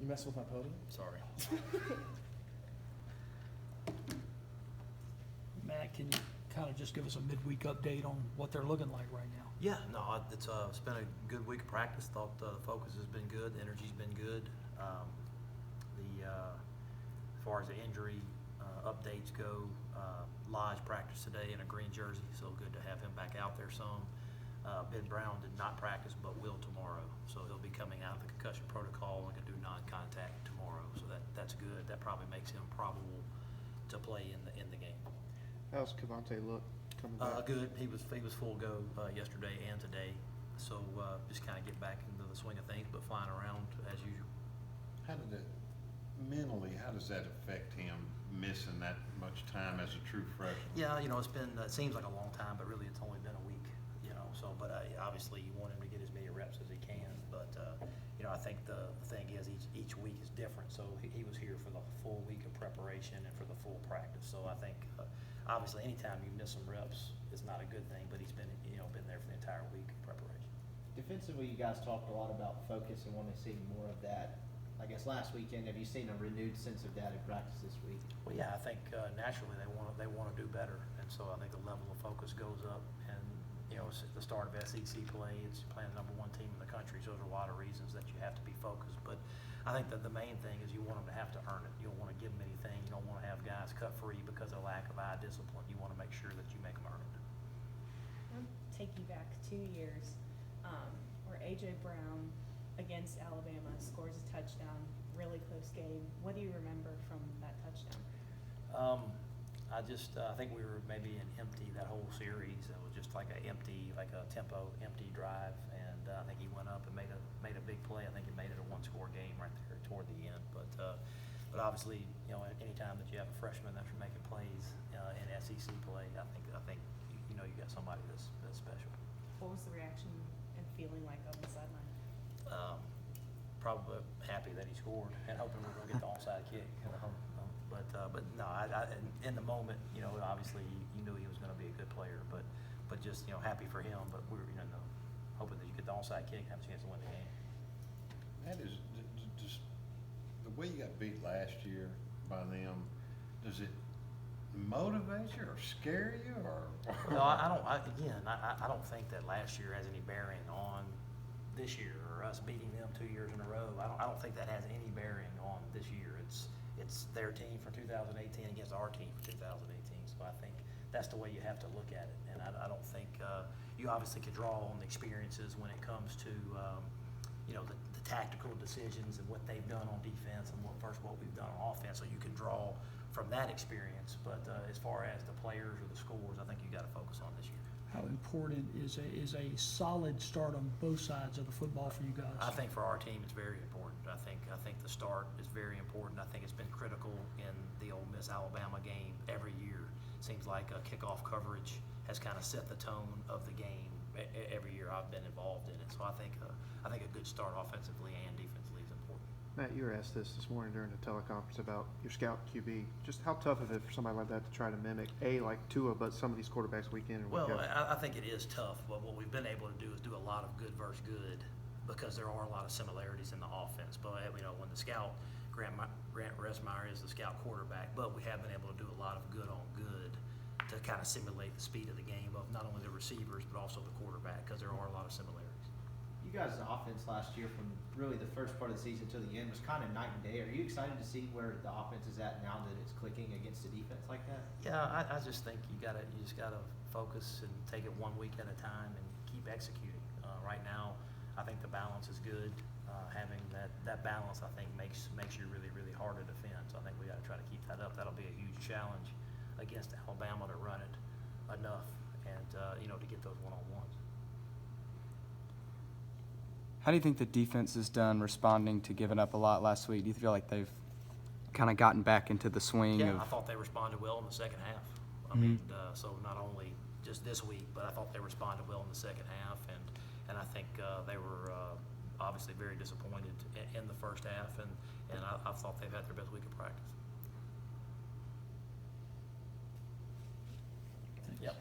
You messing with my podium? Sorry. Matt, can you kind of just give us a midweek update on what they're looking like right now? Yeah, no, it's been a good week of practice. Thought the focus has been good, the energy's been good. As far as the injury updates go, Lodge practiced today in a green jersey, so good to have him back out there some. Ben Brown did not practice, but will tomorrow, so he'll be coming out of the concussion protocol and can do non-contact tomorrow. So that's good. That probably makes him probable to play in the game. How's Cavante look coming back? Good. He was full go yesterday and today. So just kind of get back into the swing of things, but flying around as usual. How did it mentally? How does that affect him missing that much time as a true freshman? Yeah, it seems like a long time, but really it's only been a week. So, but obviously you want him to get as many reps as he can. But I think the thing is each week is different. So he was here for the full week of preparation and for the full practice. So I think obviously anytime you miss some reps is not a good thing. But he's been there for the entire week of preparation. Defensively, you guys talked a lot about focus and wanting to see more of that. I guess last weekend, have you seen a renewed sense of that in practice this week? Well, yeah, I think naturally they want to do better, and so I think the level of focus goes up. And it's the start of SEC play. It's playing the #1 team in the country, so there's a lot of reasons that you have to be focused. But I think that the main thing is you want them to have to earn it. You don't want to give them anything. You don't want to have guys cut free because of lack of eye discipline. You want to make sure that you make them earn it. I'll take you back 2 years, where A.J. Brown against Alabama scores a touchdown, really close game. What do you remember from that touchdown? I think we were maybe in empty that whole series. It was just like a tempo empty drive, and I think he went up and made a big play. I think he made it a one-score game right there toward the end. But obviously, anytime that you have a freshman that's making plays in SEC play, I think you got somebody that's special. What was the reaction and feeling like on the sideline? Probably happy that he scored and hoping we're going to get the onside kick. But no, in the moment, obviously you knew he was going to be a good player, but just happy for him. But we were hoping that you get the onside kick and have a chance to win the game. That is just the way you got beat last year by them. Does it motivate you or scare you or? No, I don't think that last year has any bearing on this year or us beating them 2 years in a row. I don't think that has any bearing on this year. It's their team for 2018 against our team for 2018. So I think that's the way you have to look at it. And I don't think you obviously could draw on the experiences when it comes to the tactical decisions and what they've done on defense and what we've done on offense. So you can draw from that experience. But as far as the players or the scores, I think you got to focus on this year. How important is a solid start on both sides of the football for you guys? I think for our team, it's very important. I think the start is very important. I think it's been critical in the Ole Miss Alabama game every year. Seems like kickoff coverage has kind of set the tone of the game every year I've been involved in it. So I think a good start offensively and defensively is important. Matt, you were asked this morning during the teleconference about your scout QB. Just how tough is it for somebody like that to try to mimic like Tua, but some of these quarterbacks week in and week out? Well, I think it is tough, but what we've been able to do is do a lot of good versus good because there are a lot of similarities in the offense. But when the scout Grant Resmeyer is the scout quarterback, but we have been able to do a lot of good on good to kind of simulate the speed of the game of not only the receivers but also the quarterback because there are a lot of similarities. You guys' offense last year from really the first part of the season to the end was kind of night and day. Are you excited to see where the offense is at now that it's clicking against a defense like that? Yeah, I just think you just gotta focus and take it 1 week at a time and keep executing. Right now, I think the balance is good. Having that balance, I think, makes you really, really hard to defend. So I think we got to try to keep that up. That'll be a huge challenge against Alabama to run it enough and to get those one-on-ones. How do you think the defense has done responding to giving up a lot last week? Do you feel like they've kind of gotten back into the swing? Yeah, I thought they responded well in the second half. I mean, so not only just this week, but I thought they responded well in the second half, and I think they were obviously very disappointed in the first half, and I thought they've had their best week of practice. Yep.